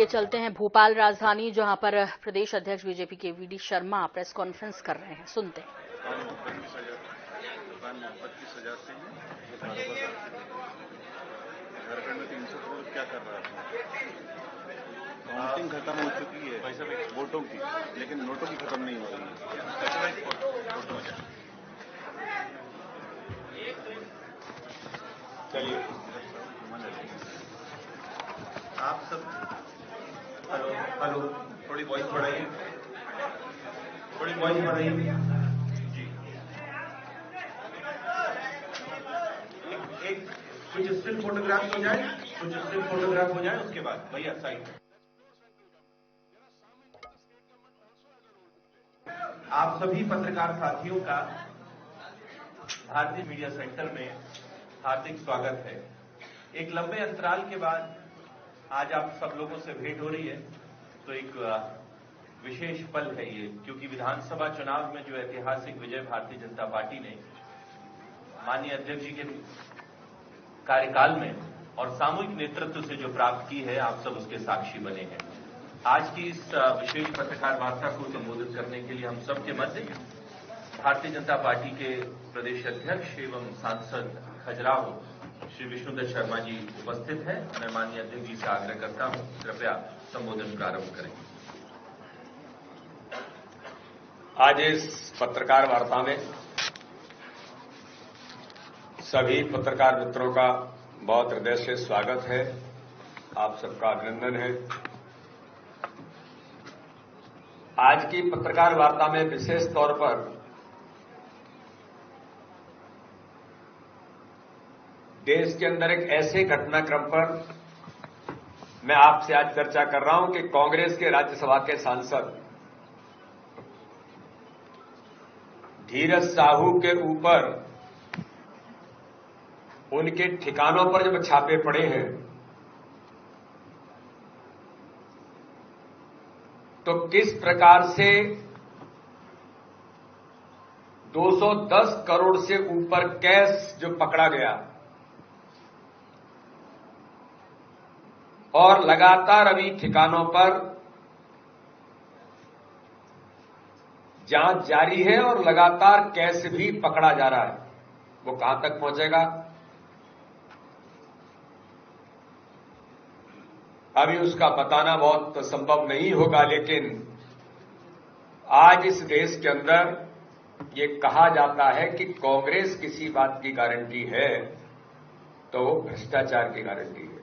चलिए चलते हैं भोपाल राजधानी, जहां पर प्रदेश अध्यक्ष बीजेपी के वीडी शर्मा प्रेस कॉन्फ्रेंस कर रहे हैं। सुनते हैं। झारखंड में 300 करोड़ क्या कर रहा है? काउंटिंग खत्म हो चुकी है वोटों की, लेकिन नोटों की खत्म नहीं हो रही है। चलिए, आप सब हेलो थोड़ी वॉइस बढ़ाइए, जी। एक कुछ स्टिल फोटोग्राफ हो जाए, उसके बाद भैया साइड। आप सभी पत्रकार साथियों का भारतीय मीडिया सेंटर में हार्दिक स्वागत है। एक लंबे अंतराल के बाद आज आप सब लोगों से भेंट हो रही है, तो एक विशेष पल है ये, क्योंकि विधानसभा चुनाव में जो ऐतिहासिक विजय भारतीय जनता पार्टी ने माननीय अध्यक्ष जी के कार्यकाल में और सामूहिक नेतृत्व से जो प्राप्त की है, आप सब उसके साक्षी बने हैं। आज की इस विशेष पत्रकार वार्ता को संबोधित करने के लिए हम सबके मध्य भारतीय जनता पार्टी के प्रदेश अध्यक्ष एवं सांसद खजुराहो श्री विष्णुदत्त शर्मा जी उपस्थित हैं। मैं माननीय अध्यक्ष जी से आग्रह करता हूं, कृपया संबोधन प्रारंभ करें। आज इस पत्रकार वार्ता में सभी पत्रकार मित्रों का बहुत हृदय से स्वागत है। आप सबका अभिनंदन है। आज की पत्रकार वार्ता में विशेष तौर पर देश के अंदर एक ऐसे घटनाक्रम पर मैं आपसे आज चर्चा कर रहा हूं कि कांग्रेस के राज्यसभा के सांसद धीरज साहू के ऊपर उनके ठिकानों पर जब छापे पड़े हैं तो किस प्रकार से 210 करोड़ से ऊपर कैश जो पकड़ा गया और लगातार अभी ठिकानों पर जांच जारी है और लगातार कैश भी पकड़ा जा रहा है, वो कहां तक पहुंचेगा अभी उसका बताना बहुत संभव नहीं होगा। लेकिन आज इस देश के अंदर ये कहा जाता है कि कांग्रेस किसी बात की गारंटी है तो वो भ्रष्टाचार की गारंटी है।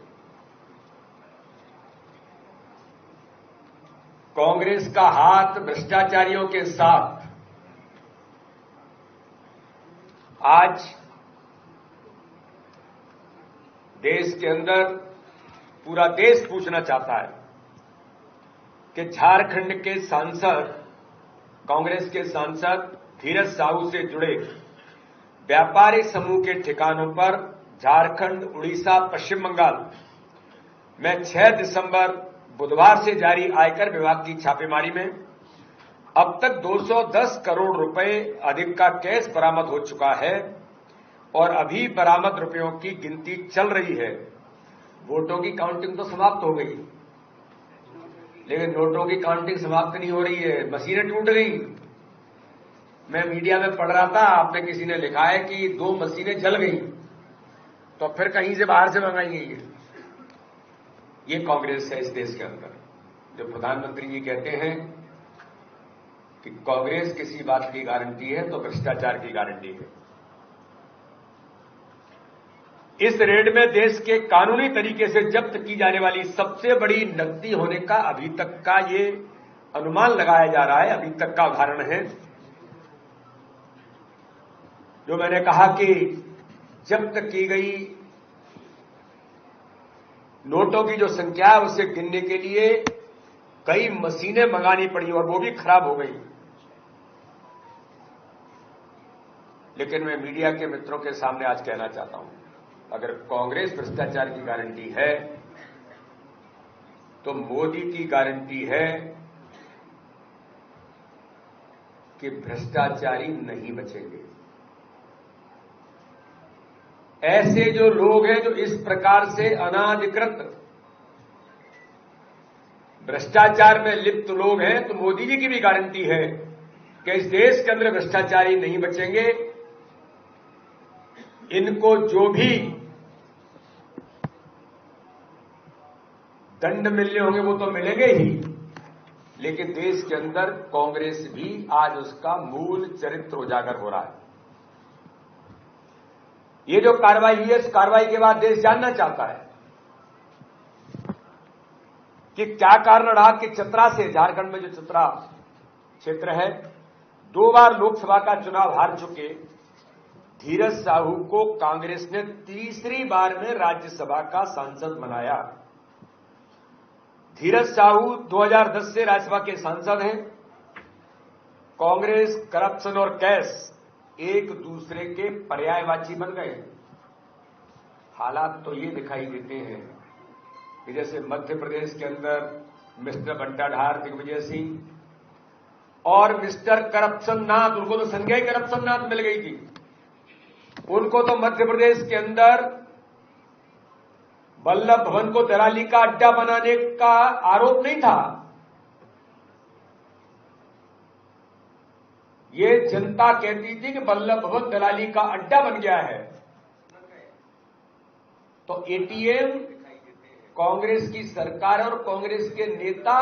कांग्रेस का हाथ भ्रष्टाचारियों के साथ आज देश के अंदर पूरा देश पूछना चाहता है कि झारखंड के सांसद, कांग्रेस के सांसद धीरज साहू से जुड़े व्यापारी समूह के ठिकानों पर झारखंड, उड़ीसा, पश्चिम बंगाल में 6 दिसंबर बुधवार से जारी आयकर विभाग की छापेमारी में अब तक 210 करोड़ रुपए अधिक का कैश बरामद हो चुका है और अभी बरामद रुपयों की गिनती चल रही है। वोटों की काउंटिंग तो समाप्त हो गई, लेकिन नोटों की काउंटिंग समाप्त नहीं हो रही है। मशीनें टूट गई। मैं मीडिया में पढ़ रहा था, आपने किसी ने लिखा है कि 2 मशीनें जल गई, तो फिर कहीं से बाहर से मंगाई गई है। ये कांग्रेस है इस देश के अंदर। जो प्रधानमंत्री जी कहते हैं कि कांग्रेस किसी बात की गारंटी है तो भ्रष्टाचार की गारंटी है। इस रेड में देश के कानूनी तरीके से जब्त की जाने वाली सबसे बड़ी नकदी होने का अभी तक का ये अनुमान लगाया जा रहा है, अभी तक का उदाहरण है। जो मैंने कहा कि जब्त की गई नोटों की जो संख्या है उसे गिनने के लिए कई मशीनें मंगानी पड़ी और वो भी खराब हो गई। लेकिन मैं मीडिया के मित्रों के सामने आज कहना चाहता हूं, अगर कांग्रेस भ्रष्टाचार की गारंटी है तो मोदी की गारंटी है कि भ्रष्टाचारी नहीं बचेंगे। ऐसे जो लोग हैं जो इस प्रकार से अनाधिकृत भ्रष्टाचार में लिप्त लोग हैं, तो मोदी जी की भी गारंटी है कि इस देश के अंदर भ्रष्टाचारी नहीं बचेंगे। इनको जो भी दंड मिलने होंगे वो तो मिलेंगे ही, लेकिन देश के अंदर कांग्रेस भी आज उसका मूल चरित्र उजागर हो रहा है। ये जो कार्रवाई हुई है, इस कार्रवाई के बाद देश जानना चाहता है कि क्या कारण रहा कि चतरा से, झारखंड में जो चतरा क्षेत्र है, 2 बार लोकसभा का चुनाव हार चुके धीरज साहू को कांग्रेस ने तीसरी बार में राज्यसभा का सांसद बनाया। धीरज साहू 2010 से राज्यसभा के सांसद हैं। कांग्रेस, करप्शन और कैश एक दूसरे के पर्यायवाची बन गए। हालात तो ये दिखाई देते हैं कि जैसे मध्य प्रदेश के अंदर मिस्टर बंटाढार दिग्विजय सिंह और मिस्टर करप्शन नाथ, उनको तो संज्ञा ही करप्शन नाथ मिल गई थी। उनको तो मध्य प्रदेश के अंदर वल्लभ भवन को दलाली का अड्डा बनाने का आरोप नहीं था। ये जनता कहती थी कि वल्लभ भवन दलाली का अड्डा बन गया है। तो एटीएम कांग्रेस की सरकार और कांग्रेस के नेता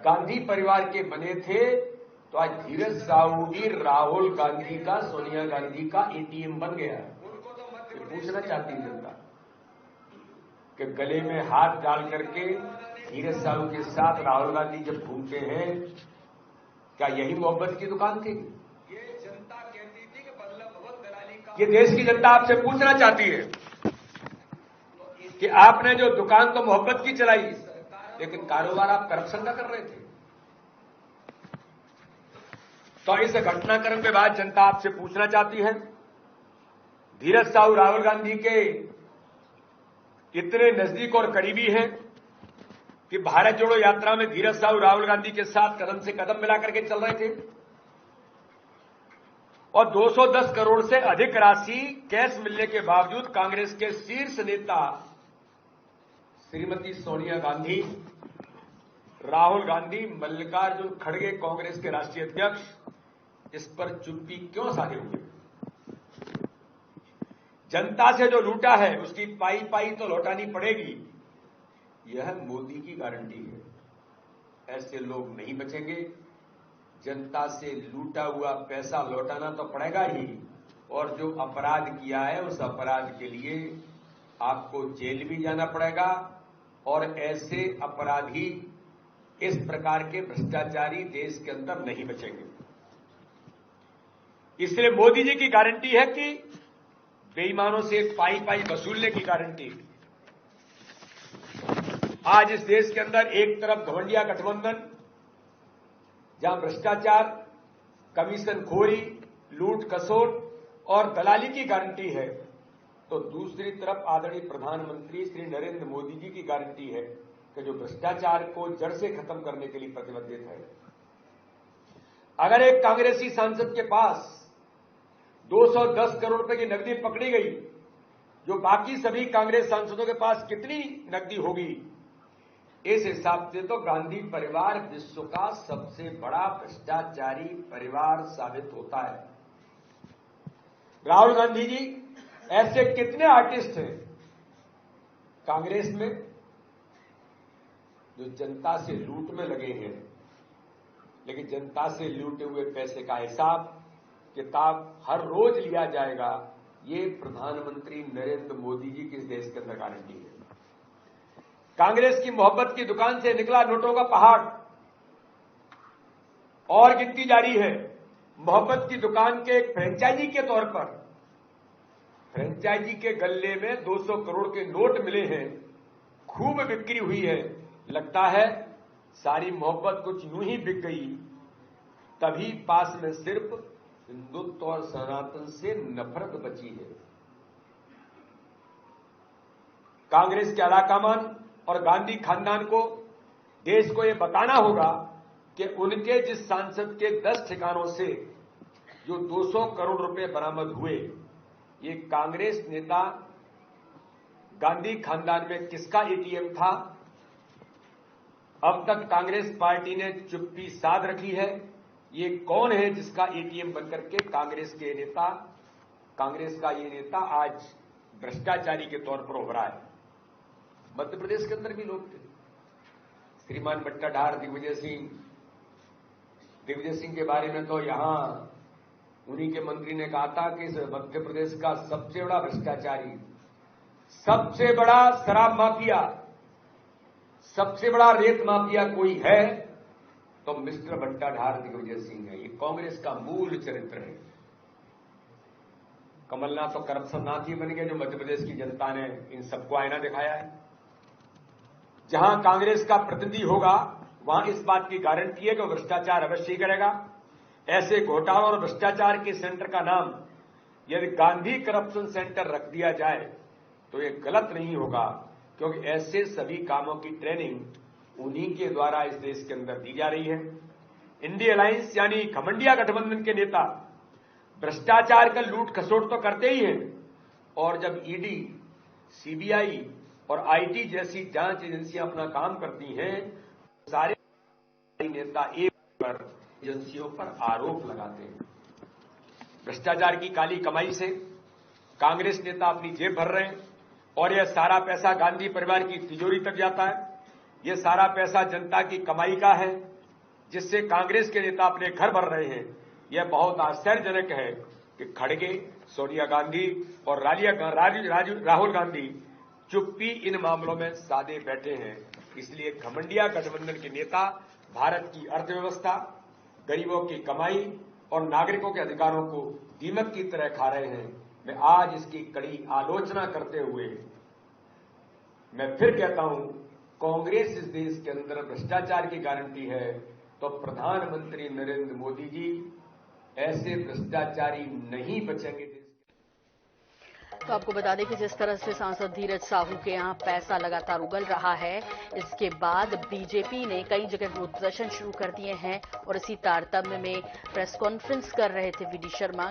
गांधी परिवार के बने थे, तो आज धीरज साहू भी राहुल गांधी का, सोनिया गांधी का एटीएम बन गया। तो पूछना चाहती है जनता कि गले में हाथ डाल करके धीरज साहू के साथ राहुल गांधी जब घूमते हैं, क्या यही मोहब्बत की दुकान थी? ये जनता कहती थी कि वल्लभ भवन दलाली का, ये देश की जनता आपसे पूछना चाहती है कि आपने जो दुकान तो मोहब्बत की चलाई, लेकिन कारोबार आप करप्शन का कर रहे थे। तो इस घटनाक्रम के बाद जनता आपसे पूछना चाहती है, धीरज साहू राहुल गांधी के इतने नजदीक और करीबी हैं कि भारत जोड़ो यात्रा में धीरज साहू राहुल गांधी के साथ कदम से कदम मिलाकर के चल रहे थे, और 210 करोड़ से अधिक राशि कैश मिलने के बावजूद कांग्रेस के शीर्ष नेता श्रीमती सोनिया गांधी, राहुल गांधी, मल्लिकार्जुन खड़गे कांग्रेस के राष्ट्रीय अध्यक्ष, इस पर चुप्पी क्यों साधे हुए? जनता से जो लूटा है उसकी पाई पाई तो लौटानी पड़ेगी, यह मोदी की गारंटी है। ऐसे लोग नहीं बचेंगे। जनता से लूटा हुआ पैसा लौटाना तो पड़ेगा ही, और जो अपराध किया है उस अपराध के लिए आपको जेल भी जाना पड़ेगा, और ऐसे अपराधी, इस प्रकार के भ्रष्टाचारी देश के अंदर नहीं बचेंगे। इसलिए मोदी जी की गारंटी है कि बेईमानों से पाई पाई वसूलने की गारंटी। आज इस देश के अंदर एक तरफ घमंडिया गठबंधन, जहां भ्रष्टाचार, कमीशनखोरी, लूट खसोट और दलाली की गारंटी है, तो दूसरी तरफ आदरणीय प्रधानमंत्री श्री नरेंद्र मोदी जी की गारंटी है कि जो भ्रष्टाचार को जड़ से खत्म करने के लिए प्रतिबद्ध है। अगर एक कांग्रेसी सांसद के पास 210 करोड़ रुपए की नकदी पकड़ी गई, जो बाकी सभी कांग्रेस सांसदों के पास कितनी नकदी होगी? इस हिसाब से तो गांधी परिवार विश्व का सबसे बड़ा भ्रष्टाचारी परिवार साबित होता है। राहुल गांधी जी, ऐसे कितने आर्टिस्ट हैं कांग्रेस में जो जनता से लूट में लगे हैं, लेकिन जनता से लूटे हुए पैसे का हिसाब किताब हर रोज लिया जाएगा। ये प्रधानमंत्री नरेंद्र मोदी जी की इस देश के अंदर गारंटी है। कांग्रेस की मोहब्बत की दुकान से निकला नोटों का पहाड़, और गिनती जारी है। मोहब्बत की दुकान के एक फ्रेंचाइजी के तौर पर, फ्रेंचाइजी के गल्ले में 200 करोड़ के नोट मिले हैं, खूब बिक्री हुई है। लगता है सारी मोहब्बत कुछ यूं ही बिक गई, तभी पास में सिर्फ हिंदुत्व और सनातन से नफरत बची है। कांग्रेस के अलाकामान और गांधी खानदान को, देश को यह बताना होगा कि उनके जिस सांसद के 10 ठिकानों से जो 200 करोड़ रुपए बरामद हुए, ये कांग्रेस नेता गांधी खानदान में किसका एटीएम था? अब तक कांग्रेस पार्टी ने चुप्पी साध रखी है। ये कौन है जिसका एटीएम बनकर के कांग्रेस का ये नेता आज भ्रष्टाचारी के तौर पर उभरा है। मध्य प्रदेश के अंदर भी लोग थे, श्रीमान बट्टाधार, दिग्विजय सिंह के बारे में तो यहां उन्हीं के मंत्री ने कहा था कि मध्य प्रदेश का सबसे बड़ा भ्रष्टाचारी, सबसे बड़ा शराब माफिया, सबसे बड़ा रेत माफिया कोई है तो मिस्टर बट्टाधार दिग्विजय सिंह है। ये कांग्रेस का मूल चरित्र है। कमलनाथ तो करप्शन नाथ ही बन गए, जो मध्य प्रदेश की जनता ने इन सबको आईना दिखाया है। जहां कांग्रेस का प्रतिनिधि होगा वहां इस बात की गारंटी है कि भ्रष्टाचार अवश्य ही करेगा। ऐसे घोटालों और भ्रष्टाचार के सेंटर का नाम यदि गांधी करप्शन सेंटर रख दिया जाए तो ये गलत नहीं होगा, क्योंकि ऐसे सभी कामों की ट्रेनिंग उन्हीं के द्वारा इस देश के अंदर दी जा रही है। इंडिया अलायंस यानी घमंडिया गठबंधन के नेता भ्रष्टाचार का लूट खसोट तो करते ही हैं, और जब ईडी, सीबीआई और आईटी जैसी जांच एजेंसियां अपना काम करती हैं, सारे नेता एक पर एजेंसियों पर आरोप लगाते हैं। भ्रष्टाचार की काली कमाई से कांग्रेस नेता अपनी जेब भर रहे हैं और यह सारा पैसा गांधी परिवार की तिजोरी तक जाता है। यह सारा पैसा जनता की कमाई का है, जिससे कांग्रेस के नेता अपने घर भर रहे हैं। यह बहुत आश्चर्यजनक है कि खड़गे, सोनिया गांधी और राहुल गांधी चुप्पी इन मामलों में साधे बैठे हैं। इसलिए घमंडिया गठबंधन के नेता भारत की अर्थव्यवस्था, गरीबों की कमाई और नागरिकों के अधिकारों को दीमक की तरह खा रहे हैं। मैं आज इसकी कड़ी आलोचना करते हुए मैं फिर कहता हूं, कांग्रेस इस देश के अंदर भ्रष्टाचार की गारंटी है तो प्रधानमंत्री नरेंद्र मोदी जी ऐसे भ्रष्टाचारी नहीं बचेंगे। तो आपको बता दें कि जिस तरह से सांसद धीरज साहू के यहाँ पैसा लगातार उगल रहा है, इसके बाद बीजेपी ने कई जगह विरोध प्रदर्शन शुरू कर दिए हैं और इसी तारतम्य में प्रेस कॉन्फ्रेंस कर रहे थे वीडी शर्मा।